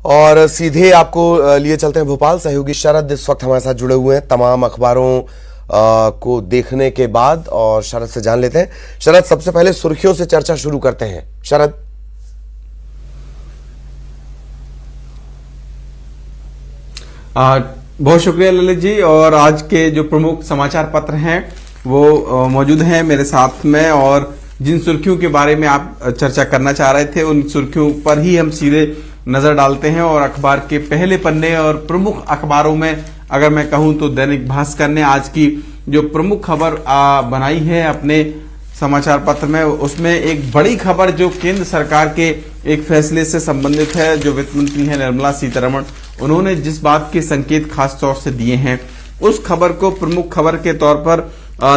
और सीधे आपको लिए चलते हैं भोपाल। सहयोगी शरद इस वक्त हमारे साथ जुड़े हुए हैं तमाम अखबारों को देखने के बाद, और शरद से जान लेते हैं। शरद, सबसे पहले सुर्खियों से चर्चा शुरू करते हैं। शरद। बहुत शुक्रिया ललित जी। और आज के जो प्रमुख समाचार पत्र हैं वो मौजूद हैं मेरे साथ में, और जिन सुर्खियों के बारे में आप चर्चा करना चाह रहे थे उन सुर्खियों पर ही हम सीधे नजर डालते हैं। और अखबार के पहले पन्ने और प्रमुख अखबारों में अगर मैं कहूं तो दैनिक भास्कर ने आज की जो प्रमुख खबर बनाई है अपने समाचार पत्र में, उसमें एक बड़ी खबर जो केंद्र सरकार के एक फैसले से संबंधित है। जो वित्त मंत्री है निर्मला सीतारमण, उन्होंने जिस बात के संकेत खास तौर से दिए हैं उस खबर को प्रमुख खबर के तौर पर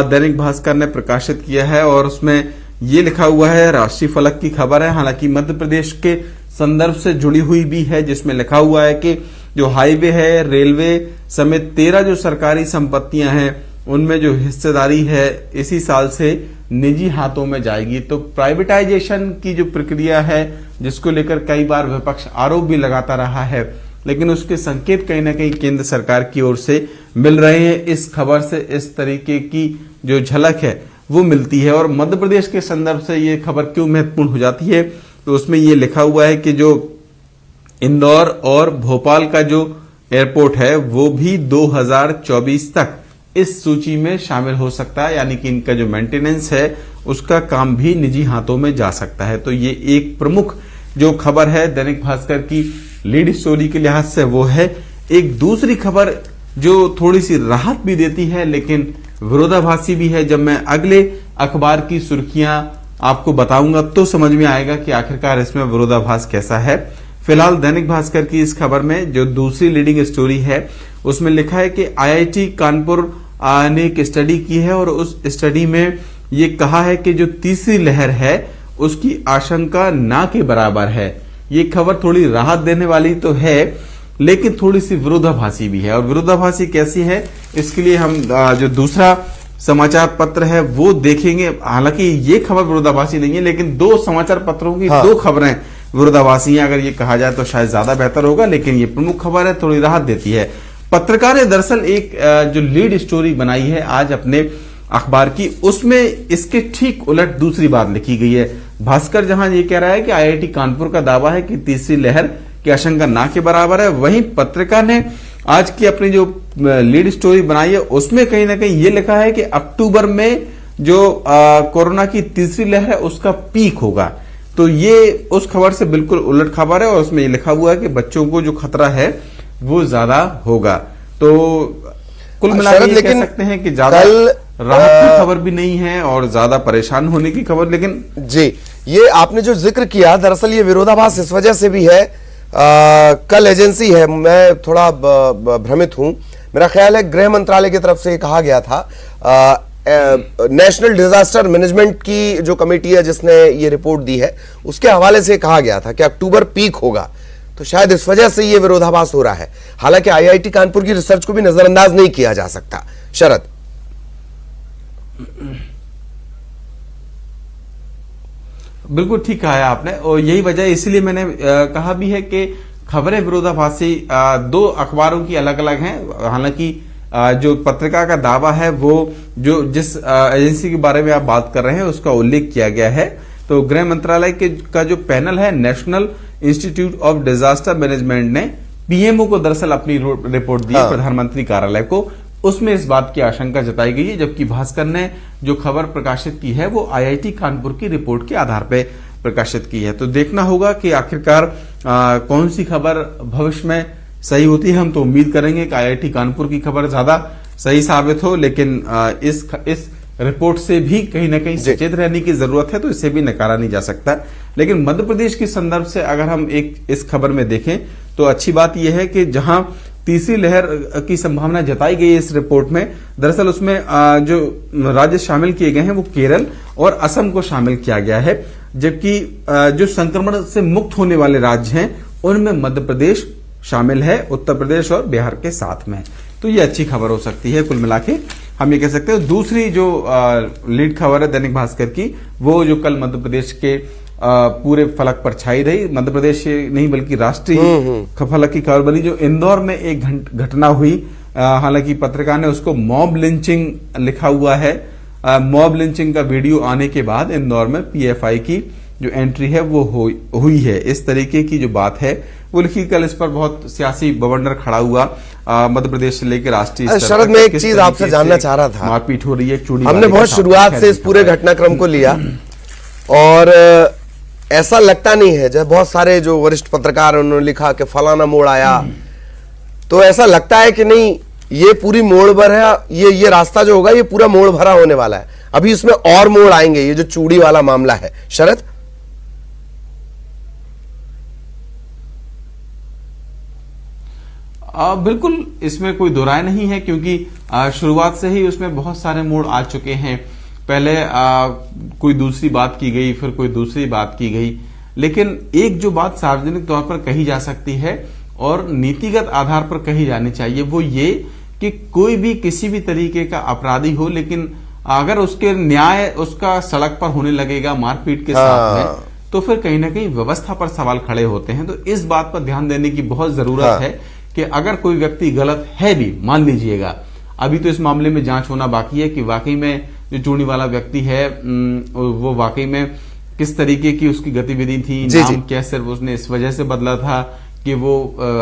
दैनिक भास्कर ने प्रकाशित किया है। और उसमें ये लिखा हुआ है, राष्ट्रीय फलक की खबर है, हालांकि मध्य प्रदेश के संदर्भ से जुड़ी हुई भी है, जिसमें लिखा हुआ है कि जो हाईवे है, रेलवे समेत 13 जो सरकारी संपत्तियां हैं उनमें जो हिस्सेदारी है इसी साल से निजी हाथों में जाएगी। तो प्राइवेटाइजेशन की जो प्रक्रिया है जिसको लेकर कई बार विपक्ष आरोप भी लगाता रहा है, लेकिन उसके संकेत कहीं ना कहीं केंद्र सरकार की ओर से मिल रहे हैं। इस खबर से इस तरीके की जो झलक है वो मिलती है। और मध्य प्रदेश के संदर्भ से ये खबर क्यों महत्वपूर्ण हो जाती है, तो उसमें ये लिखा हुआ है कि जो इंदौर और भोपाल का जो एयरपोर्ट है वो भी 2024 तक इस सूची में शामिल हो सकता है, यानी कि इनका जो मेंटेनेंस है उसका काम भी निजी हाथों में जा सकता है। तो ये एक प्रमुख जो खबर है दैनिक भास्कर की लीड स्टोरी के लिहाज से वो है। एक दूसरी खबर जो थोड़ी सी राहत भी देती है लेकिन विरोधाभासी भी है, जब मैं अगले अखबार की सुर्खियां आपको बताऊंगा तो समझ में आएगा कि आखिरकार इसमें विरोधाभास कैसा है। फिलहाल दैनिक भास्कर की इस खबर में जो दूसरी लीडिंग स्टोरी है उसमें लिखा है कि आईआईटी कानपुर ने एक स्टडी की है और उस स्टडी में ये कहा है कि जो तीसरी लहर है उसकी आशंका ना के बराबर है। ये खबर थोड़ी राहत देने वाली तो है लेकिन थोड़ी सी विरोधाभासी भी है। और विरोधाभासी कैसी है इसके लिए हम जो दूसरा समाचार पत्र है वो देखेंगे। हालांकि ये खबर विरोधाभासी नहीं है लेकिन दो समाचार पत्रों की दो खबरें विरोधाभासी हैं, अगर ये कहा जाए तो शायद ज्यादा बेहतर होगा, लेकिन ये प्रमुख खबर है, थोड़ी राहत देती है। पत्रकार ने दरअसल एक जो लीड स्टोरी बनाई है आज अपने अखबार की, उसमें इसके ठीक उलट दूसरी बात लिखी गई है। भास्कर जहां ये कह रहा है कि आईआईटी कानपुर का दावा है कि तीसरी लहर की आशंका ना के बराबर है, वहीं पत्रकार ने आज की अपनी जो लीड स्टोरी बनाई है उसमें कहीं ना कहीं ये लिखा है कि अक्टूबर में जो कोरोना की तीसरी लहर है उसका पीक होगा। तो ये उस खबर से बिल्कुल उलट खबर है और उसमें ये लिखा हुआ है कि बच्चों को जो खतरा है वो ज्यादा होगा। तो कुल मिलाकर ये कह सकते हैं कि ज्यादा राहत की खबर भी नहीं है और ज्यादा परेशान होने की खबर। लेकिन जी, ये आपने जो जिक्र किया दरअसल ये विरोधाभास इस वजह से भी है, कल एजेंसी है, मैं थोड़ा भ्रमित हूं, मेरा ख्याल है गृह मंत्रालय की तरफ से कहा गया था, नेशनल डिजास्टर मैनेजमेंट की जो कमेटी है जिसने ये रिपोर्ट दी है उसके हवाले से कहा गया था कि अक्टूबर पीक होगा। तो शायद इस वजह से ये विरोधाभास हो रहा है। हालांकि आईआईटी कानपुर की रिसर्च को भी नजरअंदाज नहीं किया जा सकता। शरद। बिल्कुल ठीक कहा है आपने, और यही वजह इसलिए मैंने कहा भी है कि खबरें विरोधाभासी दो अखबारों की अलग अलग हैं। हालांकि जो पत्रिका का दावा है वो जो जिस एजेंसी के बारे में आप बात कर रहे हैं उसका उल्लेख किया गया है। तो गृह मंत्रालय का जो पैनल है national institute of disaster management ने पीएमओ को दरअसल अपनी रिपोर्ट दी प्रधानमंत्री कार्यालय को, उसमें इस बात की आशंका जताई गई है। जबकि भास्कर ने जो खबर प्रकाशित की है वो आईआईटी कानपुर की रिपोर्ट के आधार पर प्रकाशित की है। तो देखना होगा कि आखिरकार कौन सी खबर भविष्य में सही होती है। हम तो उम्मीद करेंगे कि आईआईटी कानपुर की खबर ज्यादा सही साबित हो, लेकिन इस रिपोर्ट से भी कहीं ना कहीं सचेत रहने की जरूरत है, तो इसे भी नकारा नहीं जा सकता। लेकिन मध्य प्रदेश के संदर्भ से अगर हम इस खबर में देखें तो अच्छी बात यह है कि जहां तीसरी लहर की संभावना जताई गई है इस रिपोर्ट में, दरअसल उसमें जो राज्य शामिल किए गए हैं वो केरल और असम को शामिल किया गया है, जबकि जो संक्रमण से मुक्त होने वाले राज्य हैं उनमें मध्य प्रदेश शामिल है, उत्तर प्रदेश और बिहार के साथ में। तो ये अच्छी खबर हो सकती है। कुल मिला के हम ये कह सकते हैं। दूसरी जो लीड खबर है दैनिक भास्कर की, वो जो कल मध्य प्रदेश के पूरे फलक पर छाई रही। मध्य प्रदेश नहीं बल्कि राष्ट्रीय फलक की खबर बनी जो इंदौर में एक घटना हुई। हालांकि पत्रकार ने उसको मॉब लिंचिंग लिखा हुआ है। मॉब लिंचिंग का वीडियो आने के बाद इंदौर में पीएफआई की जो एंट्री है वो हुई है। इस तरीके की जो बात है वो लिखी। कल इस पर बहुत सियासी बवंडर खड़ा हुआ मध्य प्रदेश से लेकर राष्ट्रीय स्तर शरद, मैं एक चीज आपसे जानना चाह रहा था। मारपीट हो रही है। चूड़ी हमने बहुत शुरुआत से इस पूरे घटनाक्रम को लिया और ऐसा लगता नहीं है, जब बहुत सारे जो वरिष्ठ पत्रकार उन्होंने लिखा कि फलाना मोड़ आया, तो ऐसा लगता है कि नहीं ये पूरी मोड़ भर है, ये रास्ता जो होगा ये पूरा मोड़ भरा होने वाला है। अभी इसमें और मोड़ आएंगे, ये जो चूड़ी वाला मामला है। शरद, बिल्कुल इसमें कोई दो राय नहीं है, क्योंकि शुरुआत से ही उसमें बहुत सारे मोड़ आ चुके हैं। पहले कोई दूसरी बात की गई, फिर कोई दूसरी बात की गई, लेकिन एक जो बात सार्वजनिक तौर पर कही जा सकती है और नीतिगत आधार पर कही जानी चाहिए वो ये कि कोई भी किसी भी तरीके का अपराधी हो, लेकिन अगर उसके न्याय उसका सड़क पर होने लगेगा मारपीट के साथ में, तो फिर कहीं ना कहीं व्यवस्था पर सवाल खड़े होते हैं। तो इस बात पर ध्यान देने की बहुत जरूरत है कि अगर कोई व्यक्ति गलत है भी, मान लीजिएगा, अभी तो इस मामले में जांच होना बाकी है कि वाकई में जो चूड़ी वाला व्यक्ति है वो वाकई में किस तरीके की उसकी गतिविधि थी, नाम क्या सिर्फ उसने इस वजह से बदला था कि वो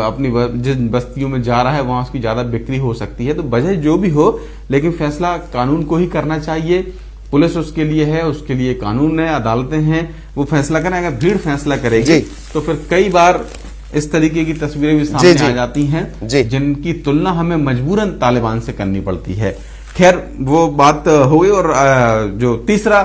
अपनी जिन बस्तियों में जा रहा है वहां उसकी ज्यादा बिक्री हो सकती है। तो वजह जो भी हो, लेकिन फैसला कानून को ही करना चाहिए। पुलिस उसके लिए है, उसके लिए कानून है, अदालतें हैं, वो फैसला करें। अगर भीड़ फैसला करेगी तो फिर कई बार इस तरीके की तस्वीरें भी सामने आ जाती हैं जिनकी तुलना हमें मजबूरन तालिबान से करनी पड़ती है। खैर, वो बात हो गई। और जो तीसरा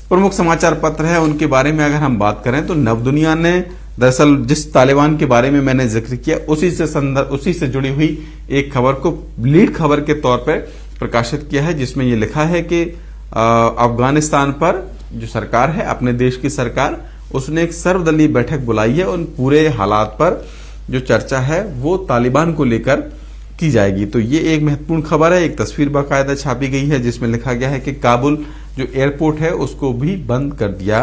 प्रमुख समाचार पत्र है उनके बारे में अगर हम बात करें तो नवदुनिया ने दरअसल जिस तालिबान के बारे में मैंने जिक्र किया उसी से जुड़ी हुई एक खबर को लीड खबर के तौर पर प्रकाशित किया है, जिसमें यह लिखा है कि अफगानिस्तान पर जो सरकार है, अपने देश की सरकार, उसने एक सर्वदलीय बैठक बुलाई है। उन पूरे हालात पर जो चर्चा है वो तालिबान को लेकर की जाएगी। तो ये एक महत्वपूर्ण खबर है। एक तस्वीर बाकायदा छापी गई है जिसमें लिखा गया है कि काबुल जो एयरपोर्ट है उसको भी बंद कर दिया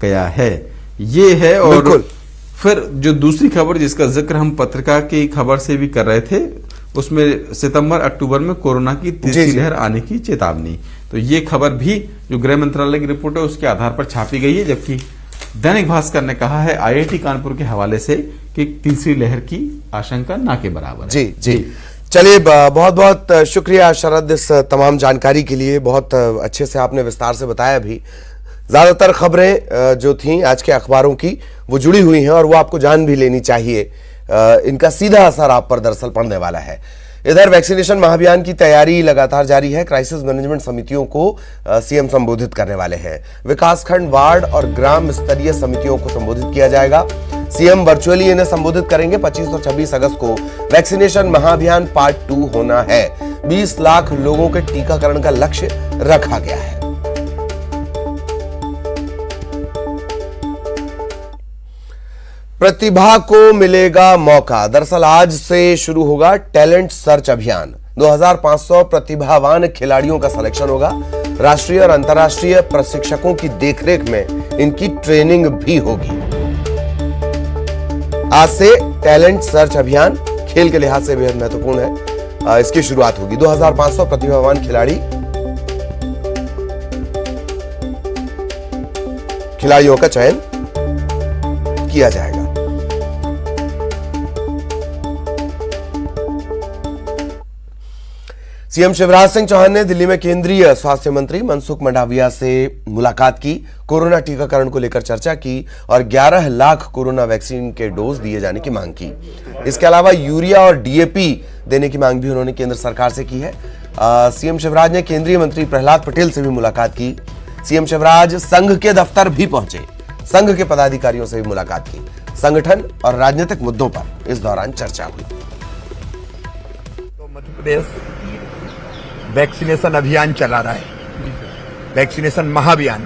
गया है। ये है। और फिर जो दूसरी खबर जिसका जिक्र हम पत्रिका की खबर से भी कर रहे थे, उसमें सितंबर अक्टूबर में कोरोना की तीसरी लहर आने की चेतावनी। तो ये खबर भी जो गृह मंत्रालय की रिपोर्ट है उसके आधार पर छापी गई है, जबकि दैनिक भास्कर ने कहा है आईआईटी कानपुर के हवाले से कि तीसरी लहर की आशंका ना के बराबर है। जी। चलिए, बहुत बहुत शुक्रिया शरद इस तमाम जानकारी के लिए। बहुत अच्छे से आपने विस्तार से बताया भी। ज्यादातर खबरें जो थीं आज के अखबारों की वो जुड़ी हुई हैं और वो आपको जान भी लेनी चाहिए। इनका सीधा असर आप पर दरअसल पड़ने वाला है। इधर वैक्सीनेशन महाअभियान की तैयारी लगातार जारी है। क्राइसिस मैनेजमेंट समितियों को सीएम संबोधित करने वाले हैं। विकासखंड, वार्ड और ग्राम स्तरीय समितियों को संबोधित किया जाएगा। सीएम वर्चुअली इन्हें संबोधित करेंगे। 25 और 26 अगस्त को वैक्सीनेशन महाअभियान पार्ट 2 होना है। 20 लाख लोगों के टीकाकरण का लक्ष्य रखा गया है। प्रतिभा को मिलेगा मौका। दरअसल आज से शुरू होगा टैलेंट सर्च अभियान। 2500 प्रतिभावान खिलाड़ियों का सिलेक्शन होगा। राष्ट्रीय और अंतर्राष्ट्रीय प्रशिक्षकों की देखरेख में इनकी ट्रेनिंग भी होगी। आज से टैलेंट सर्च अभियान खेल के लिहाज से बेहद महत्वपूर्ण है। इसकी शुरुआत होगी। 2500 प्रतिभावान खिलाड़ियों का चयन किया जाएगा। सीएम शिवराज सिंह चौहान ने दिल्ली में केंद्रीय स्वास्थ्य मंत्री मनसुख मंडाविया से मुलाकात की। कोरोना टीकाकरण को लेकर चर्चा की और 11 लाख कोरोना वैक्सीन के डोज दिए जाने की मांग की। इसके अलावा यूरिया और डीएपी देने की मांग भी उन्होंने केंद्र सरकार से की है। सीएम शिवराज ने केंद्रीय मंत्री प्रहलाद पटेल से भी मुलाकात की। सीएम शिवराज संघ के दफ्तर भी पहुंचे। संघ के पदाधिकारियों से भी मुलाकात की। संगठन और राजनीतिक मुद्दों पर इस दौरान चर्चा हुई। तो मध्य प्रदेश वैक्सीनेशन अभियान चला रहा है, वैक्सीनेशन महाअभियान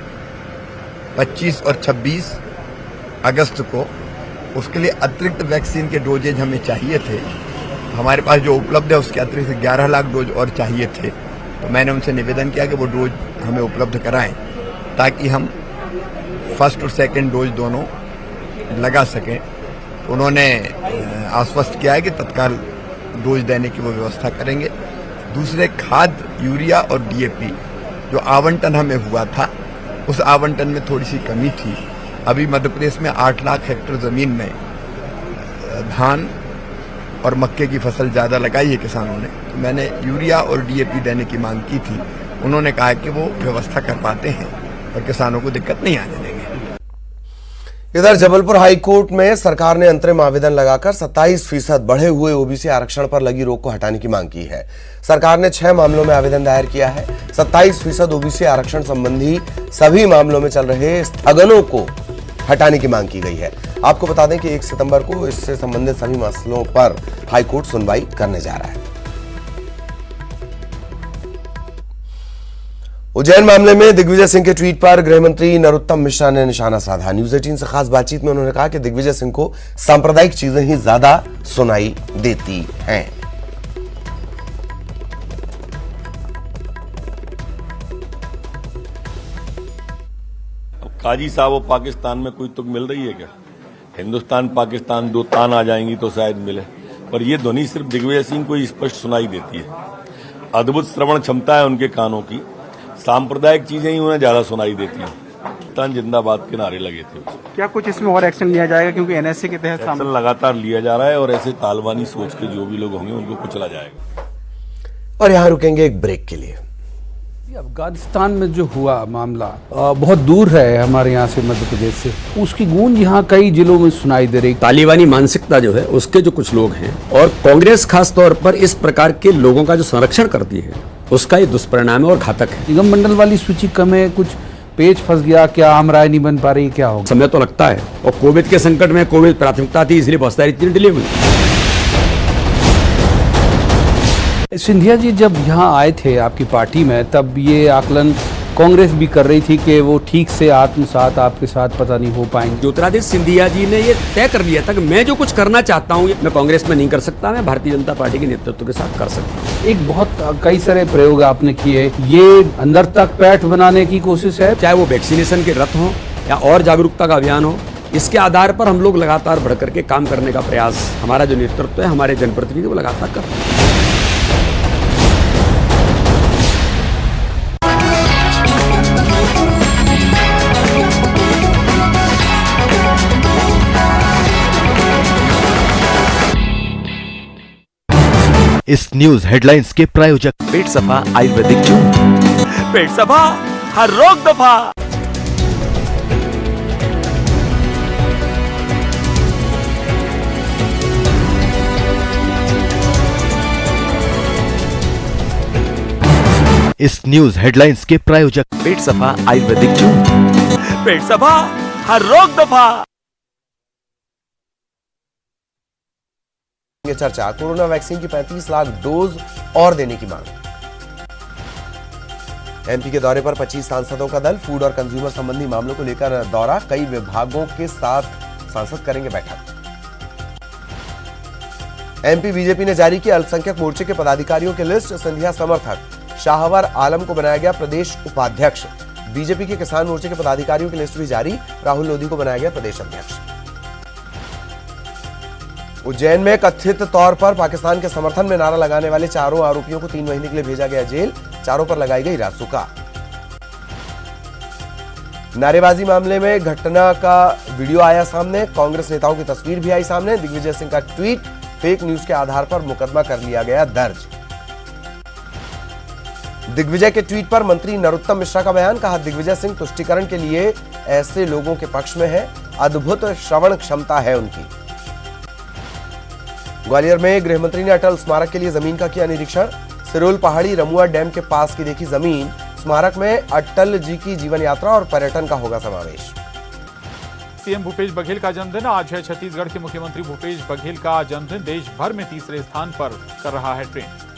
25 और 26 अगस्त को। उसके लिए अतिरिक्त वैक्सीन के डोजेज हमें चाहिए थे। हमारे पास जो उपलब्ध है उसके अतिरिक्त 11 लाख डोज और चाहिए थे। तो मैंने उनसे निवेदन किया कि वो डोज हमें उपलब्ध कराएं ताकि हम फर्स्ट और सेकंड डोज दोनों लगा सकें। उन्होंने आश्वस्त किया है कि तत्काल डोज देने की वो व्यवस्था करेंगे। दूसरे खाद, यूरिया और डीएपी जो आवंटन हमें हुआ था, उस आवंटन में थोड़ी सी कमी थी। अभी मध्य प्रदेश में 8 लाख हेक्टेयर जमीन में धान और मक्के की फसल ज्यादा लगाई है किसानों ने। तो मैंने यूरिया और डीएपी देने की मांग की थी। उन्होंने कहा कि वो व्यवस्था कर पाते हैं और किसानों को दिक्कत नहीं आने देंगे। इधर जबलपुर हाई कोर्ट में सरकार ने अंतरिम आवेदन लगाकर 27% बढ़े हुए ओबीसी आरक्षण पर लगी रोक को हटाने की मांग की है। सरकार ने 6 मामलों में आवेदन दायर किया है। 27% ओबीसी आरक्षण संबंधी सभी मामलों में चल रहे स्थगनों को हटाने की मांग की गई है। आपको बता दें कि 1 सितंबर को इससे संबंधित सभी मसलों पर हाईकोर्ट सुनवाई करने जा रहा है। उज्जैन मामले में दिग्विजय सिंह के ट्वीट पर गृह मंत्री नरोत्तम मिश्रा ने निशाना साधा। न्यूज 18 से खास बातचीत में उन्होंने कहा कि दिग्विजय सिंह को सांप्रदायिक चीजें ही ज्यादा सुनाई देती हैं। काजी साहब वो पाकिस्तान में कोई तुक मिल रही है क्या? हिंदुस्तान पाकिस्तान 2 तान आ जाएंगी तो शायद मिले, पर ये ध्वनि सिर्फ दिग्विजय सिंह को ही स्पष्ट सुनाई देती है। अद्भुत श्रवण क्षमता है उनके कानों की। सांप्रदायिक चीजें ही उन्हें ज्यादा सुनाई देती हैं। पाकिस्तान जिंदाबाद के नारे लगे थे। क्या कुछ इसमें और एक्शन लिया जाएगा, क्योंकि एनएसए के तहत एक्शन लगातार लिया जा रहा है और ऐसे तालिबानी सोच के जो भी लोग होंगे उनको कुचला जाएगा। और यहां रुकेंगे एक ब्रेक के लिए। अफगानिस्तान में जो हुआ मामला बहुत दूर है हमारे यहाँ से, मध्य प्रदेश से। उसकी गूंज यहाँ कई जिलों में सुनाई दे रही। तालिबानी मानसिकता जो है उसके जो कुछ लोग हैं और कांग्रेस खास तौर पर इस प्रकार के लोगों का जो संरक्षण करती है, उसका ये दुष्परिणाम है और घातक है। निगम मंडल वाली सूची कम है, कुछ पेज फंस गया, क्या आम राय नहीं बन पा रही, क्या होगा? समय तो लगता है, और कोविड के संकट में कोविड प्राथमिकता थी, इसलिए बहुत सारी चीजें डिले हुई। सिंधिया जी जब यहाँ आए थे आपकी पार्टी में, तब ये आकलन कांग्रेस भी कर रही थी कि वो ठीक से आत्मसात आपके साथ पता नहीं हो पाएंगे। ज्योतिरादित्य सिंधिया जी ने ये तय कर लिया था कि मैं जो कुछ करना चाहता हूँ मैं कांग्रेस में नहीं कर सकता, मैं भारतीय जनता पार्टी के नेतृत्व के साथ कर सकता हूँ। एक बहुत कई सारे प्रयोग आपने किए, ये अंदर तक पैठ बनाने की कोशिश है। चाहे वो वैक्सीनेशन के रथ हो या और जागरूकता का अभियान हो, इसके आधार पर हम लोग लगातार बढ़ करके काम करने का प्रयास हमारा जो नेतृत्व है, हमारे जनप्रतिनिधि वो लगातार कर रहे हैं। इस न्यूज हेडलाइंस के प्रायोजक पेट सफा आयुर्वेदिक जूस। पेट सफा, हर रोग दफा। इस न्यूज हेडलाइंस के प्रायोजक पेट सफा आयुर्वेदिक जूस। पेट सफा, हर रोग दफा। ये चर्चा कोरोना वैक्सीन की 35 लाख डोज और देने की मांग। एमपी के दौरे पर 25 सांसदों का दल। फूड और कंज्यूमर संबंधी मामलों को लेकर दौरा। कई विभागों के साथ सांसद करेंगे बैठक। एमपी बीजेपी ने जारी की अल्पसंख्यक मोर्चे के पदाधिकारियों की लिस्ट। सिंधिया समर्थक शाहवर आलम को बनाया गया प्रदेश उपाध्यक्ष। बीजेपी के किसान मोर्चे के पदाधिकारियों की लिस्ट भी जारी। राहुल लोधी को बनाया गया प्रदेश अध्यक्ष। उज्जैन में कथित तौर पर पाकिस्तान के समर्थन में नारा लगाने वाले 4 आरोपियों को 3 महीने के लिए भेजा गया जेल। 4 पर लगाई गई रासुका। नारेबाजी मामले में घटना का वीडियो आया सामने। कांग्रेस नेताओं की तस्वीर भी आई सामने। दिग्विजय सिंह का ट्वीट फेक न्यूज के आधार पर मुकदमा कर लिया गया दर्ज। दिग्विजय के ट्वीट पर मंत्री नरोत्तम मिश्रा का बयान। कहा, दिग्विजय सिंह तुष्टीकरण के लिए ऐसे लोगों के पक्ष में है। अद्भुत श्रवण क्षमता है उनकी। ग्वालियर में गृह मंत्री ने अटल स्मारक के लिए जमीन का किया निरीक्षण। सिरोल पहाड़ी रमुआ डैम के पास की देखी जमीन। स्मारक में अटल जी की जीवन यात्रा और पर्यटन का होगा समावेश। सीएम भूपेश बघेल का जन्मदिन आज है। छत्तीसगढ़ के मुख्यमंत्री भूपेश बघेल का जन्मदिन देश भर में तीसरे स्थान पर कर रहा है ट्रेंड।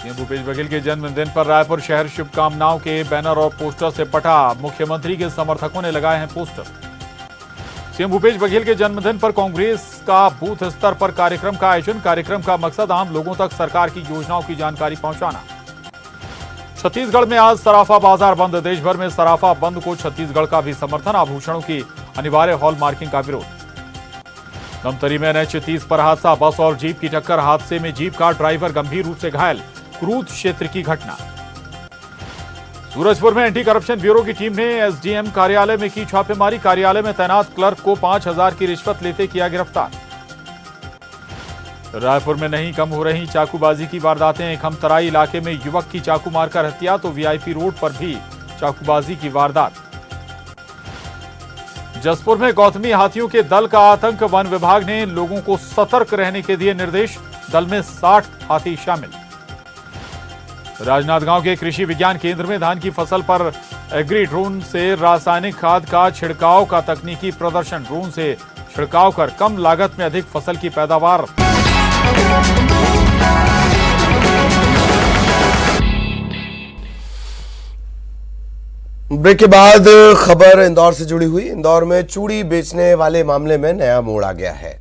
सीएम भूपेश बघेल के जन्मदिन पर रायपुर शहर शुभकामनाओं के बैनर और पोस्टर से पटा। मुख्यमंत्री के समर्थकों ने लगाए हैं पोस्टर। सीएम भूपेश बघेल के जन्मदिन पर कांग्रेस का बूथ स्तर पर कार्यक्रम का आयोजन। कार्यक्रम का मकसद आम लोगों तक सरकार की योजनाओं की जानकारी पहुंचाना। छत्तीसगढ़ में आज सराफा बाजार बंद। देश भर में सराफा बंद को छत्तीसगढ़ का भी समर्थन। आभूषणों की अनिवार्य हॉलमार्किंग का विरोध। धमतरी में NH-30 पर हादसा, बस और जीप की टक्कर। हादसे में जीप का ड्राइवर गंभीर रूप से घायल। क्रूद क्षेत्र की घटना। सूरजपुर में एंटी करप्शन ब्यूरो की टीम ने SDM कार्यालय में की छापेमारी। कार्यालय में तैनात क्लर्क को 5,000 की रिश्वत लेते किया गिरफ्तार। रायपुर में नहीं कम हो रही चाकूबाजी की वारदातें। खमतराई इलाके में युवक की चाकू मारकर हत्या तो VIP रोड पर भी चाकूबाजी की वारदात। जसपुर में गौतमी हाथियों के दल का आतंक। वन विभाग ने लोगों को सतर्क रहने के दिए निर्देश। दल में 60 हाथी शामिल। राजनांदगांव के कृषि विज्ञान केंद्र में धान की फसल पर एग्री ड्रोन से रासायनिक खाद का छिड़काव का तकनीकी प्रदर्शन। ड्रोन से छिड़काव कर कम लागत में अधिक फसल की पैदावार। ब्रेक के बाद खबर इंदौर से जुड़ी हुई। इंदौर में चूड़ी बेचने वाले मामले में नया मोड़ आ गया है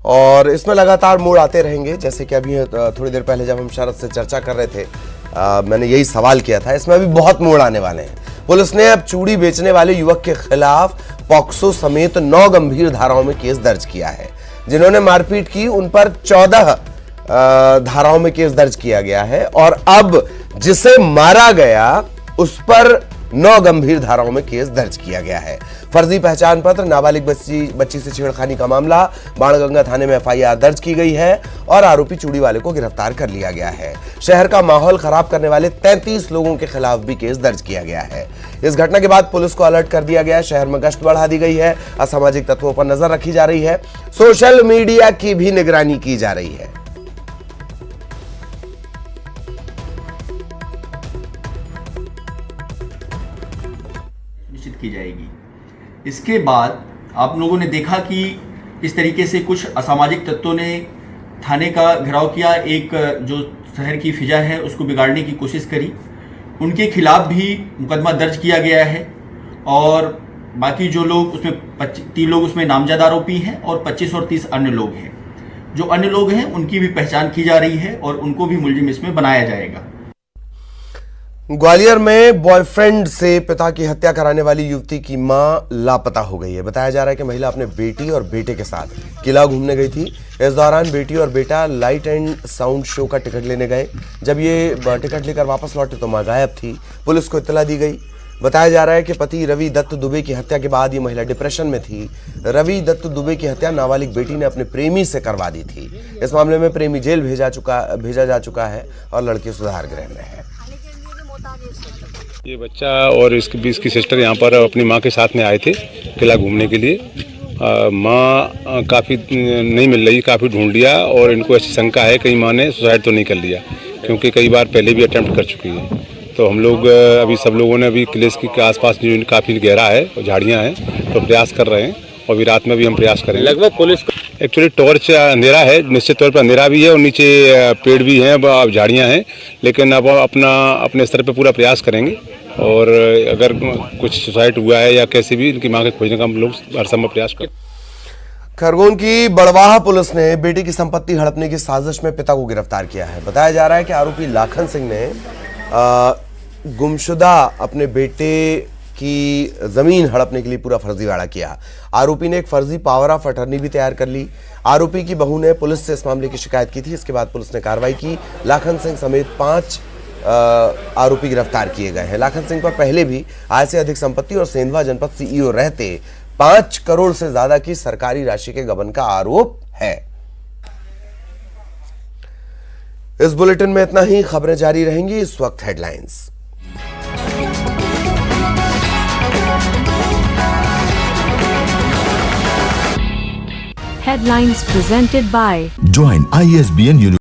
और इसमें लगातार मोड़ आते रहेंगे। जैसे कि अभी थोड़ी देर पहले जब हम शरद से चर्चा कर रहे थे, मैंने यही सवाल किया था। इसमें अभी बहुत मोड़ आने वाले हैं। पुलिस ने अब चूड़ी बेचने वाले युवक के खिलाफ पॉक्सो समेत 9 गंभीर धाराओं में केस दर्ज किया है। जिन्होंने मारपीट की उन पर 14 धाराओं में केस दर्ज किया गया है और अब जिसे मारा गया उस पर 9 गंभीर धाराओं में केस दर्ज किया गया है। फर्जी पहचान पत्र, नाबालिग बच्ची से छेड़खानी का मामला। बाणगंगा थाने में FIR दर्ज की गई है और आरोपी चूड़ी वाले को गिरफ्तार कर लिया गया है। शहर का माहौल खराब करने वाले 33 लोगों के खिलाफ भी केस दर्ज किया गया है। इस घटना के बाद पुलिस को अलर्ट कर दिया गया है। शहर में गश्त बढ़ा दी गई है। असामाजिक तत्वों पर नजर रखी जा रही है। सोशल मीडिया की भी निगरानी की जा रही है। की जाएगी। इसके बाद आप लोगों ने देखा कि इस तरीके से कुछ असामाजिक तत्वों ने थाने का घेराव किया, एक जो शहर की फिजा है उसको बिगाड़ने की कोशिश करी। उनके खिलाफ भी मुकदमा दर्ज किया गया है और बाकी जो लोग उसमें 3 लोग उसमें नामजद आरोपी हैं और 25 और 30 अन्य लोग हैं। जो अन्य लोग हैं उनकी भी पहचान की जा रही है और उनको भी मुलजिम इसमें बनाया जाएगा। ग्वालियर में बॉयफ्रेंड से पिता की हत्या कराने वाली युवती की मां लापता हो गई है। बताया जा रहा है कि महिला अपने बेटी और बेटे के साथ किला घूमने गई थी। इस दौरान बेटी और बेटा लाइट एंड साउंड शो का टिकट लेने गए। जब ये टिकट लेकर वापस लौटे तो मां गायब थी। पुलिस को इत्तला दी गई। बताया जा रहा है कि पति रवि दत्त दुबे की हत्या के बाद ये महिला डिप्रेशन में थी। रवि दत्त दुबे की हत्या नाबालिग बेटी ने अपने प्रेमी से करवा दी थी। इस मामले में प्रेमी जेल भेजा जा चुका है और लड़की सुधार गृह में है। ये बच्चा और इसकी सिस्टर यहाँ पर अपनी माँ के साथ में आए थे किला घूमने के लिए। माँ काफ़ी नहीं मिल रही, काफ़ी ढूंढ लिया और इनको ऐसी शंका है कहीं माँ ने सुसाइड तो नहीं कर लिया, क्योंकि कई बार पहले भी अटेम्प्ट कर चुकी है। तो हम लोग अभी सब लोगों ने अभी किले के आसपास जो काफ़ी गहरा है और झाड़ियाँ हैं तो प्रयास कर रहे हैं और अभी रात में भी हम प्रयास करेंगे। लगभग पुलिस एक्चुअली टॉर्च अंधेरा है, निश्चित तौर पर अंधेरा भी है और नीचे पेड़ भी हैं, अब झाड़ियाँ हैं, लेकिन अब अपने स्तर पे पूरा प्रयास करेंगे और अगर कुछ सुसाइड हुआ है या कैसे भी इनकी मां के खोजने का हम लोग हर संभव प्रयास करें। खरगोन की बड़वाहा पुलिस ने बेटी की संपत्ति हड़पने की साजिश में पिता को गिरफ्तार किया है। बताया जा रहा है कि आरोपी लाखन सिंह ने गुमशुदा अपने बेटे की जमीन हड़पने के लिए पूरा फर्जीवाड़ा किया। आरोपी ने एक फर्जी पावर ऑफ अटर्नी भी तैयार कर ली। आरोपी की बहू ने पुलिस से इस मामले की शिकायत की थी। इसके बाद पुलिस ने कार्रवाई की। लाखन सिंह समेत 5 आरोपी गिरफ्तार किए गए हैं। लाखन सिंह पर पहले भी आय से अधिक संपत्ति और सेंधवा जनपद CEO रहते 5 करोड़ से ज्यादा की सरकारी राशि के गबन का आरोप है। इस बुलेटिन में इतना ही। खबरें जारी रहेंगी। इस वक्त headlines. Headlines presented by Join ISBN University.